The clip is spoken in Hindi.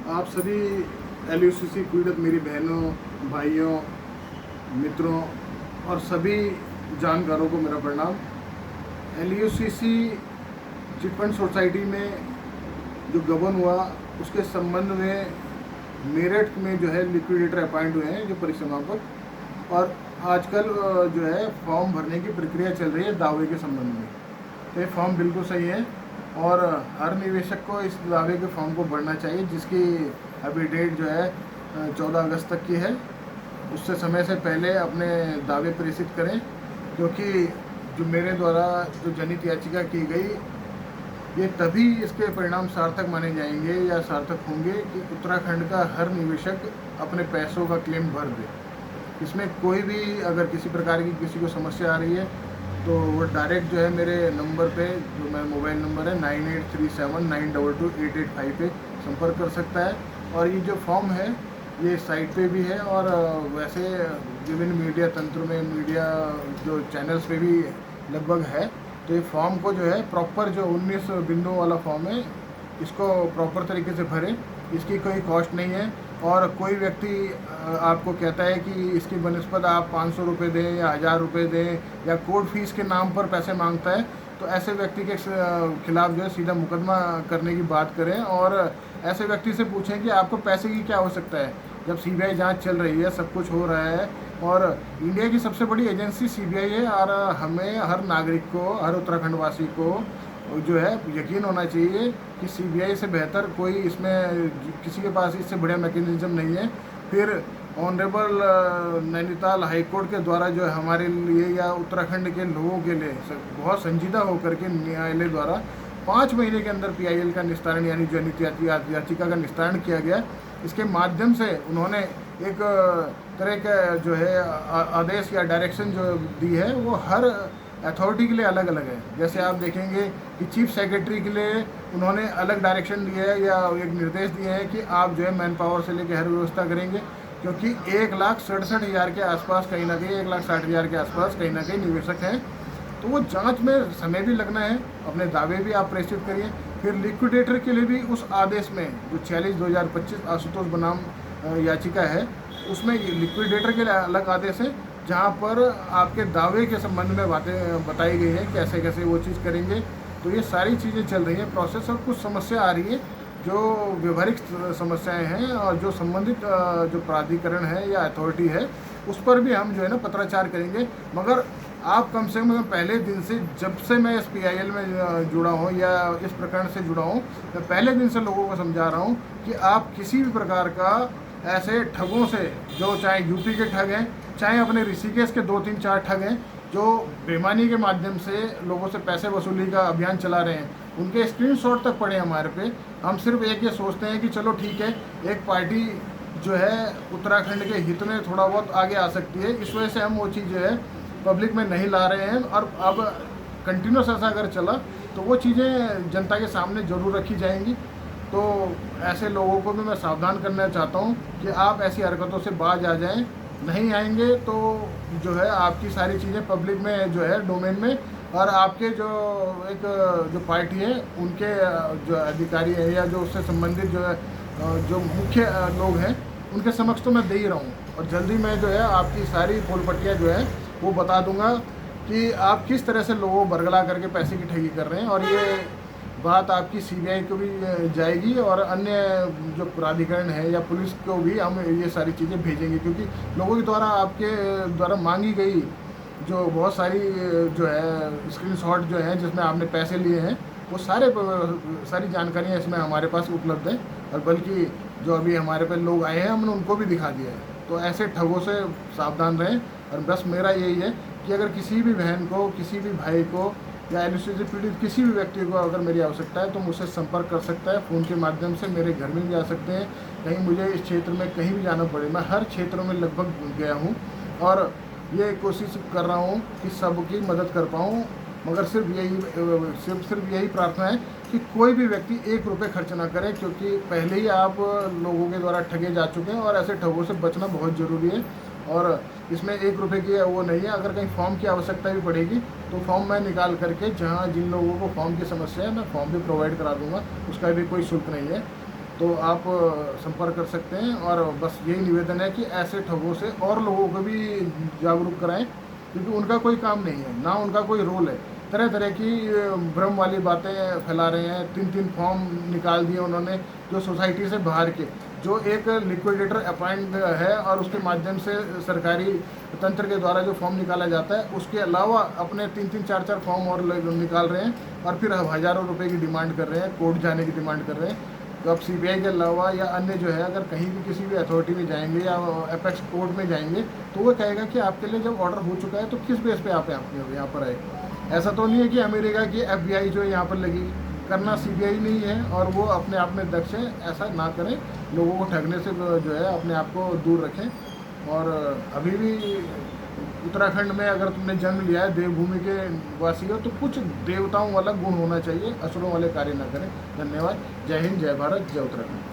आप सभी LUCC पीड़ित मेरी बहनों, भाइयों, मित्रों और सभी जानकारों को मेरा प्रणाम। LUCC चिटफंड सोसाइटी में जो गबन हुआ उसके संबंध में मेरठ में जो है लिक्विडेटर अपॉइंट हुए हैं जो परिसमापक, और आजकल जो है फॉर्म भरने की प्रक्रिया चल रही है दावे के संबंध में। तो ये फॉर्म बिल्कुल सही है और हर निवेशक को इस दावे के फॉर्म को भरना चाहिए, जिसकी अभी डेट जो है 14 अगस्त तक की है। उससे समय से पहले अपने दावे प्रेषित करें, क्योंकि जो मेरे द्वारा जो जनहित याचिका की गई ये तभी इसके परिणाम सार्थक माने जाएंगे या सार्थक होंगे कि उत्तराखंड का हर निवेशक अपने पैसों का क्लेम भर दे। इसमें कोई भी अगर किसी प्रकार की किसी को समस्या आ रही है तो वो डायरेक्ट जो है मेरे नंबर पे, जो मेरा मोबाइल नंबर है 9837922885 पे संपर्क कर सकता है। और ये जो फॉर्म है ये साइट पे भी है और वैसे विभिन्न मीडिया तंत्र में, मीडिया जो चैनल्स पे भी लगभग है। तो ये फॉर्म को जो है प्रॉपर, जो 19 बिंदुओं वाला फॉर्म है, इसको प्रॉपर तरीके से भरें। इसकी कोई कॉस्ट नहीं है और कोई व्यक्ति आपको कहता है कि इसकी बनस्पत आप 500 रुपये दें या 1000 रुपये दें या कोर्ट फीस के नाम पर पैसे मांगता है, तो ऐसे व्यक्ति के खिलाफ जो है सीधा मुकदमा करने की बात करें। और ऐसे व्यक्ति से पूछें कि आपको पैसे की क्या आवश्यकता है, जब CBI जांच चल रही है, सब कुछ हो रहा है और इंडिया की सबसे बड़ी एजेंसी CBI है। और हमें हर नागरिक को, हर उत्तराखंड वासी को जो है यकीन होना चाहिए कि CBI से बेहतर कोई इसमें किसी के पास इससे बढ़िया मैकेनिज्म नहीं है। फिर ऑनरेबल नैनीताल हाई कोर्ट के द्वारा जो है हमारे लिए या उत्तराखंड के लोगों के लिए बहुत संजीदा होकर के न्यायालय द्वारा 5 महीने के अंदर PIL का निस्तारण यानी जनहित याचिका का निस्तारण किया गया। इसके माध्यम से उन्होंने एक तरह का जो है आदेश या डायरेक्शन जो दी है वो हर अथॉरिटी के लिए अलग अलग है। जैसे आप देखेंगे कि चीफ सेक्रेटरी के लिए उन्होंने अलग डायरेक्शन दिया है या एक निर्देश दिए हैं कि आप जो है मैन पावर से लेकर हर व्यवस्था करेंगे, क्योंकि 1,67,000 के आसपास कहीं ना कहीं 1,60,000 के आसपास कहीं ना कहीं निवेशक हैं। तो वो जांच में समय भी लगना है, अपने दावे भी आप प्रेषित करिए। फिर लिक्विडेटर के लिए भी उस आदेश में जो 46/2025 आशुतोष बनाम याचिका है, उसमें लिक्विडेटर के लिए अलग आदेश है, जहाँ पर आपके दावे के संबंध में बातें बताई गई हैं, कैसे कैसे वो चीज़ करेंगे। तो ये सारी चीज़ें चल रही हैं प्रोसेस, और कुछ समस्या आ रही है जो व्यवहारिक समस्याएं हैं और जो संबंधित जो प्राधिकरण है या अथॉरिटी है उस पर भी हम जो है ना पत्राचार करेंगे। मगर आप कम से कम पहले दिन से, जब से मैं इस PIL में जुड़ा हूँ या इस प्रकरण से जुड़ा हूँ, मैं पहले दिन से लोगों को समझा रहा हूँ कि आप किसी भी प्रकार का ऐसे ठगों से, जो चाहे यूपी के ठग हैं, चाहे अपने ऋषिकेश के 2-3-4 ठग हैं जो बेईमानी के माध्यम से लोगों से पैसे वसूली का अभियान चला रहे हैं, उनके स्क्रीनशॉट तक पड़े हमारे पे। हम सिर्फ एक ये सोचते हैं कि चलो ठीक है, एक पार्टी जो है उत्तराखंड के हित में थोड़ा बहुत आगे आ सकती है, इस वजह से हम वो चीज़ जो है पब्लिक में नहीं ला रहे हैं। और अब कंटिन्यूस ऐसा अगर चला तो वो चीज़ें जनता के सामने ज़रूर रखी जाएंगी। तो ऐसे लोगों को भी मैं सावधान करना चाहता हूँ कि आप ऐसी हरकतों से बाज आ जाएं। नहीं आएंगे तो जो है आपकी सारी चीज़ें पब्लिक में जो है डोमेन में, और आपके जो एक जो पार्टी है उनके जो अधिकारी हैं या जो उससे संबंधित जो है जो मुख्य लोग हैं उनके समक्ष तो मैं दे ही रहा हूँ। और जल्दी मैं जो है आपकी सारी पोल पट्टियाँ जो है वो बता दूंगा कि आप किस तरह से लोगों को बरगला करके पैसे की ठगी कर रहे हैं। और ये बात आपकी CBI को भी जाएगी और अन्य जो प्राधिकरण है या पुलिस को भी हम ये सारी चीज़ें भेजेंगे, क्योंकि लोगों के द्वारा आपके द्वारा मांगी गई जो बहुत सारी जो है स्क्रीनशॉट जो है जिसमें आपने पैसे लिए हैं, वो सारी जानकारियाँ इसमें हमारे पास उपलब्ध है। और बल्कि जो अभी हमारे पे लोग आए हैं हमने उनको भी दिखा दिया है। तो ऐसे ठगों से सावधान रहें। और बस मेरा यही है कि अगर किसी भी बहन को, किसी भी भाई को या LUCC पीड़ित किसी भी व्यक्ति को अगर मेरी आवश्यकता है तो मुझसे संपर्क कर सकता है। फ़ोन के माध्यम से मेरे घर में भी आ सकते हैं, कहीं मुझे इस क्षेत्र में कहीं भी जाना पड़े, मैं हर क्षेत्र में लगभग गया हूँ और ये कोशिश कर रहा हूँ कि सबकी मदद कर पाऊँ। मगर सिर्फ यही प्रार्थना है कि कोई भी व्यक्ति 1 रुपये खर्च ना करे, क्योंकि पहले ही आप लोगों के द्वारा ठगे जा चुके हैं और ऐसे ठगों से बचना बहुत ज़रूरी है। और इसमें 1 रुपये की वो नहीं है। अगर कहीं फॉर्म की आवश्यकता भी पड़ेगी तो फॉर्म मैं निकाल करके, जहाँ जिन लोगों को फॉर्म की समस्या है, मैं फॉर्म भी प्रोवाइड करा दूँगा, उसका भी कोई शुल्क नहीं है। तो आप संपर्क कर सकते हैं। और बस यही निवेदन है कि ऐसे ठगों से और लोगों को भी जागरूक कराएं, क्योंकि उनका कोई काम नहीं है, ना उनका कोई रोल है। तरह तरह की भ्रम वाली बातें फैला रहे हैं। 3-3 फॉर्म निकाल दिए उन्होंने, जो सोसाइटी से बाहर के, जो एक लिक्विडेटर अपॉइंट है और उसके माध्यम से सरकारी तंत्र के द्वारा जो फॉर्म निकाला जाता है, उसके अलावा अपने 3-3 4-4 फॉर्म और निकाल रहे हैं और फिर हज़ारों रुपए की डिमांड कर रहे हैं, कोर्ट जाने की डिमांड कर रहे हैं। तो अब सीबीआई के अलावा या अन्य जो है, अगर कहीं भी किसी भी अथॉरिटी में जाएंगे या एपेक्स कोर्ट में जाएंगे, तो वो कहेगा कि आपके लिए जब ऑर्डर हो चुका है तो किस बेस पे आप यहाँ पर आए। ऐसा तो नहीं है कि अमेरिका की FBI जो है यहाँ पर लगी, करना सीबीआई नहीं है और वो अपने आप में दक्ष है। ऐसा ना करें, लोगों को ठगने से जो है अपने आप को दूर रखें। और अभी भी उत्तराखंड में अगर तुमने जन्म लिया है, देवभूमि के वासी हो, तो कुछ देवताओं वाला गुण होना चाहिए, असुरों वाले कार्य ना करें। धन्यवाद। जय हिंद, जय भारत, जय उत्तराखंड।